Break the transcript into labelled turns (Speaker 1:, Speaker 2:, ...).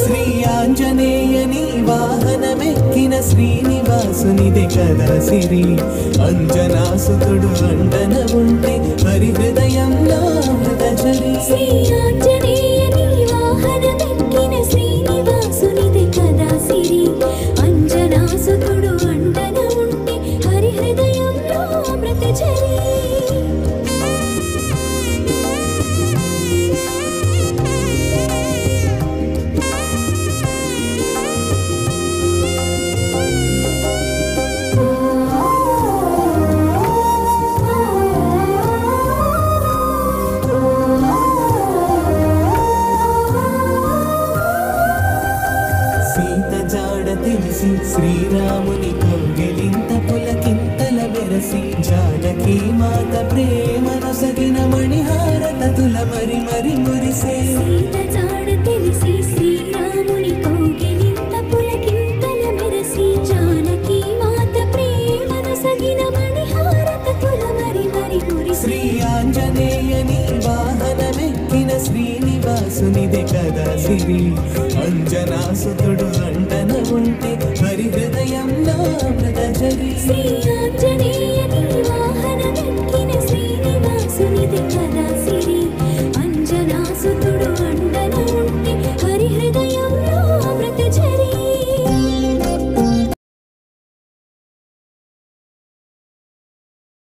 Speaker 1: శ్రీ ఆంజనేయని వాహనమెక్కిన శ్రీనివాసునిదే కదా సిరి అంజనాసుతుడు అండన ఉంటే హరి హృదయంలో అమృతచరి
Speaker 2: శ్రీ ఆంజనేయని వాహనమెక్కిన శ్రీనివాసునిదే కదా సిరి అంజనాసుతుడు అండన ఉంటే హరి హృదయంలో అమృతచరి
Speaker 1: సీత జాడ తెలిసి శ్రీరాముని కౌగిలింత పులకింతల వెరసి జానకి మాత ప్రేమను సగిన మణిహారతతుల మరి మరి మురిసే
Speaker 2: సీత జాడ తెలిసి శ్రీరాముని కౌగిలింత పులకింతల మెరసి జానకి మాత ప్రేమను సగిన మణిహారతతుల మరి మరి మురిసే
Speaker 1: శ్రీ ఆంజనేయని వాహనమెక్కిన శ్రీనివాసునిదే కదా సిరి అంజనాసుతుడు అండన ఉంటే హరి హృదయంలో అమృతచరి
Speaker 2: శ్రీ